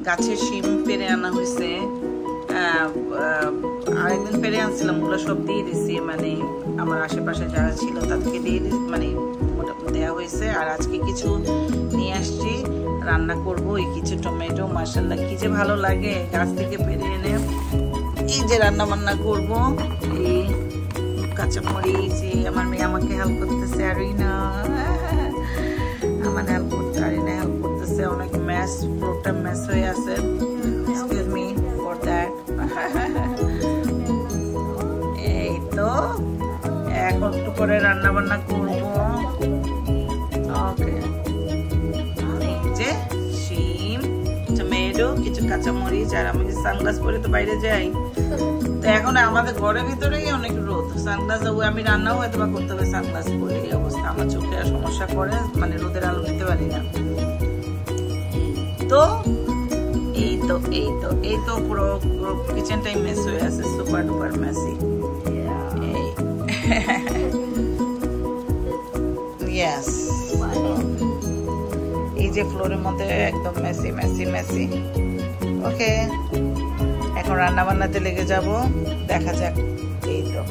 গাছের শিম পেরে আনা হয়েছে, আরেকদিন পেরে আনছিলাম, ওগুলো সব দিয়ে দিছি, মানে আমার আশেপাশে যারা ছিল তাদেরকে দিয়ে মানে মোটামুটি দেওয়া হয়েছে। আর আজকে কিছু নিয়ে আসছি, রান্না করব। এই কিছু টমেটো, মাশাআল্লাহ কি যে ভালো লাগে গাছ থেকে পেরে এনে এই যে রান্না বান্না করব। এই কাঁচামরিচ, আমার মেয়ে আমাকে হেল্প করতেছে, আরিনা আমার হেল্প করতেছে, অনেক ম্যাস, ফ্লোরটা ম্যাস হয়ে আছে, এক্সকিউজ মি ফর দ্যাট। এই তো এখন একটু করে রান্না বান্না করবো। ওকে, এই যে শিম, টমেটো, কিছু কাঁচামরিচ, আর আমি সানগ্লাস পরে তো বাইরে যাই, তো এখন আমাদের ঘরের ভিতরেই অনেক রোদ, সানগ্লাস আমি রান্নাও হয়তো বা করতে হবে সানগ্লাস পরে। এই অবস্থা, আমার চোখে সমস্যা করে, মানে রোদের আলো নিতে পারি না। তো এই তো পুরো কিচেনটাই মেস হয়ে আছে, সুপার ডুপার মেসি। ইয়েস, এই যে ফ্লোরের মধ্যে একদম মেসি মেসি মেসি। ওকে, এখন রান্না বান্নাতে লেগে যাব, দেখা যাক। এই তো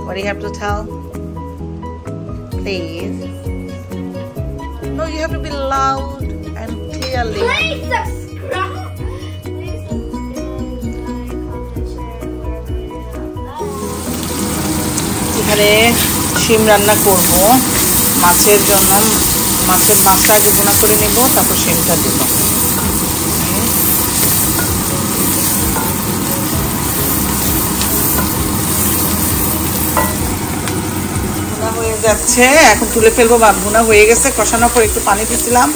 what do you have to tell, please? No, you have to be loud and clearly. Please subscribe. Please subscribe, comment, share, wherever you এখানে শিম রান্না করব মাছের জন্য। মাছটা আগে ভুনা করে নেব, তারপর শিমটা দেব। ভুনা হয়ে যাচ্ছে, এখন তুলে ফেলবো। ভুনা হয়ে গেছে, কষানোর পর একটু পানি দিয়েছিলাম,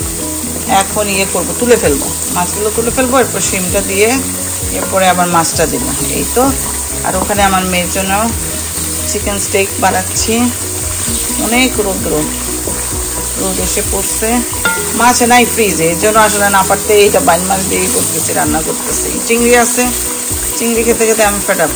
এখন করবো, তুলে ফেলবো, মাছগুলো তুলে ফেলবো, এরপর শিমটা দিয়ে এরপরে আবার মাছটা দেবো। এই তো, আর ওখানে আমার মেয়ের জন্য চিকেন স্টেক বানাচ্ছি। অনেক রোদ এসে পড়ছে, মাছ নাই ফ্রিজে, এর জন্য আসলে না পারতে এইটা বাইন মাছ দিয়ে করতেছি, রান্না করতেছি। চিংড়ি আছে, চিংড়ি খেতে খেতে আমি ফেড আপ।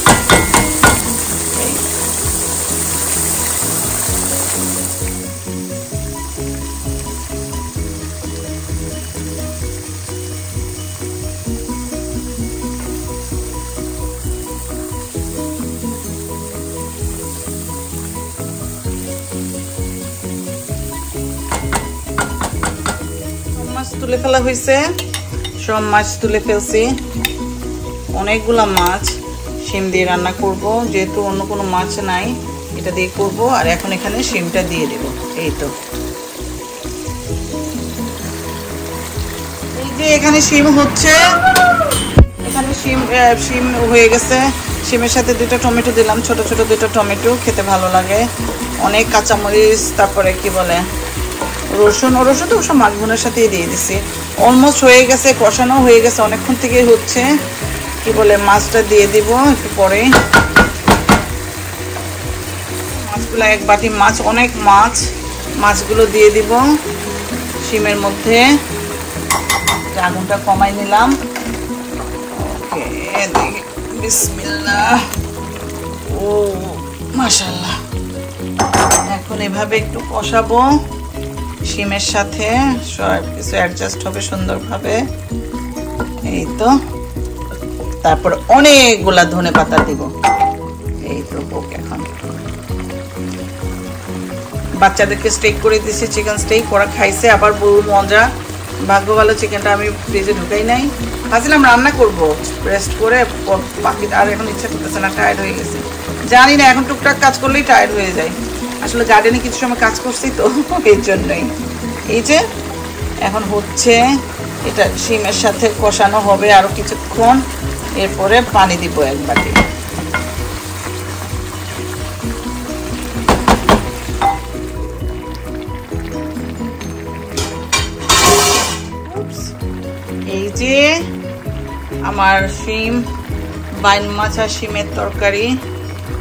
তুলে ফেলা হয়েছে, সব মাছ তুলে ফেলছি, অনেকগুলা মাছ শিম দিয়ে রান্না করব, যেহেতু অন্য কোনো মাছ নাই, এটা দিয়ে করব। আর এখন এখানে শিমটা দিয়ে দেব। এই তো, এই যে এখানে শিম হচ্ছে, এখানে শিম হয়ে গেছে। শিমের সাথে 2টা টমেটো দিলাম, ছোট ছোট 2টা টমেটো, খেতে ভালো লাগে। অনেক কাঁচামরিচ, তারপরে কি বলে রসুন তো সব মাছ ভুনার সাথেই দিয়ে দিছি। অলমোস্ট হয়ে গেছে, কষানো হয়ে গেছে, অনেকক্ষণ থেকে হচ্ছে। কি বলে মাছটা দিয়ে দিব একটু পরে। মাছগুলো এক বাটি মাছ, অনেক মাছগুলো দিয়ে দিব শিমের মধ্যে। আগুনটা কমাই নিলাম। ওকে, বিসমিল্লাহ। ও মাশাআল্লাহ, এখন এভাবে একটু কষাবো শিমের সাথে, সব কিছু অ্যাডজাস্ট হবে সুন্দরভাবে। এই তো, তারপর অনেকগুলা ধনেপাতা দিব। এই তো, ওকে, এখন বাচ্চাদেরকে স্টেক করে দিয়েছি, চিকেন স্টেক, ওরা খাইছে, আবার বহু মজা। ভাগ্য ভালো চিকেনটা আমি ফ্রিজে ঢুকাই নাই, ভাবছিলাম রান্না করব রেস্ট করে, বাকি আর এখন ইচ্ছা করতেছে না, টায়ার্ড হয়ে গেছে। জানি না, এখন টুকটাক কাজ করলেই টায়ার্ড হয়ে যায়। আসলে গার্ডেনে কিছু সময় কাজ করছি তো, এর জন্যই। এই যে এখন হচ্ছে, এটা শিমের সাথে কষানো হবে আরো কিছুক্ষণ, এরপরে পানি দিব এক বাটি। এই যে আমার শিম, বাইন মাছ আর শিমের তরকারি।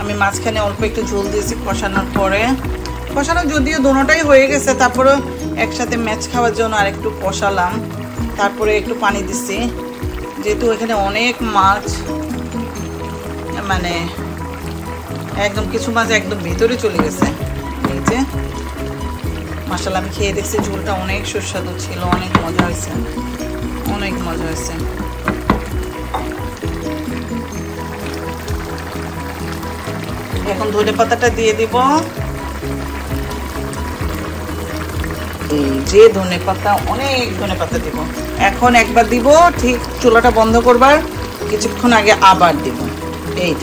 আমি মাঝখানে অল্প একটু ঝোল দিয়েছি কষানোর পরে। কষানো যদিও দোনোটাই হয়ে গেছে, তারপরে একসাথে ম্যাচ খাওয়ার জন্য আর একটু কষালাম, তারপরে একটু পানি দিছি, যেহেতু এখানে অনেক মাছ, মানে একদম কিছু মাছ একদম ভিতরে চলে গেছে। এই যে মাশাআল্লাহ আমি খেয়ে দেখছি, ঝোলটা অনেক সুস্বাদু ছিল, অনেক মজা হয়েছে, অনেক মজা হয়েছে। এখন ধনে পাতাটা দিয়ে দিব। এই যে ধনে পাতা, অনেক ধনে পাতা দিব। এখন একবার দিব, ঠিক চুলাটা বন্ধ করবার কিছুক্ষণ আগে আবার দিব।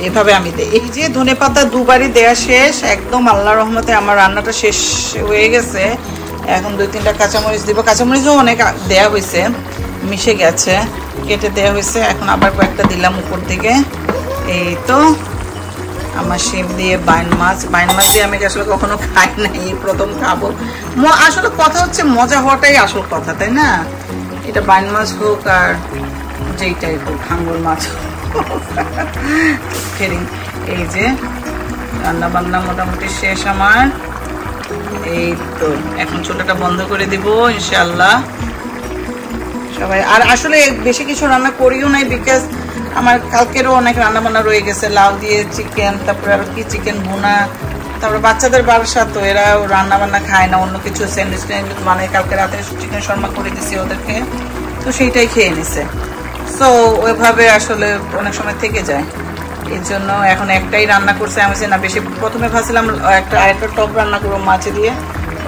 এইভাবে আমি দিই। এই যে ধনে পাতা দুবারই দেয়া শেষ, একদম আল্লাহর রহমতে আমার রান্নাটা শেষ হয়ে গেছে। এখন 2-3টা কাঁচামরিচ দিব। কাঁচামরিচও অনেক দেয়া হয়েছে, মিশে গেছে, কেটে দেয়া হয়েছে। এখন আবার কয়েকটা দিলাম উপর থেকে। এই তো আমার শিম দিয়ে বাইন মাছ দিয়ে আমি আসলে কখনো খাই না, এই প্রথম খাবো। আসলে কথা হচ্ছে মজা হওয়াটাই আসল কথা, তাই না? এটা বাইন মাছ হোক আর যেইটাই হোক, হাঙ্গর মাছ ফেরিং। এই যে রান্না বান্না মোটামুটি শেষ আমার। এই তো এখন চুলাটা বন্ধ করে দিব ইনশাআল্লাহ। সবাই আর আসলে বেশি কিছু রান্না করিও নাই, বিকজ আমার কালকেরও অনেক রান্না বান্না রয়ে গেছে। লাউ দিয়ে চিকেন, তারপরে আর কি চিকেন ভুনা, তারপরে বাচ্চাদের বাসা তো এরা রান্না বান্না খায় না, অন্য কিছু স্যান্ডউইচ মানে কালকে রাতে চিকেন শর্মা করে দিছি ওদেরকে, তো সেইটাই খেয়ে নিছে। সো ওইভাবে আসলে অনেক সময় থেকে যায়, এর জন্য এখন একটাই রান্না করছে। আমি না বেশি, প্রথমে ভাবছিলাম আরেকটা টপ রান্না করবো মাছ দিয়ে,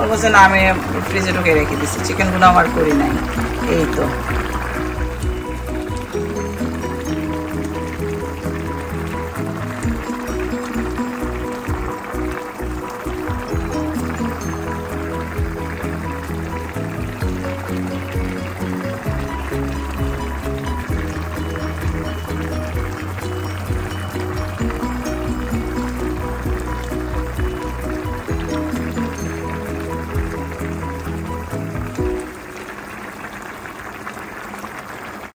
বলছে না আমি ফ্রিজে ঢুকে রেখে দিচ্ছি, চিকেন ভুনা আমার করি নাই। এই তো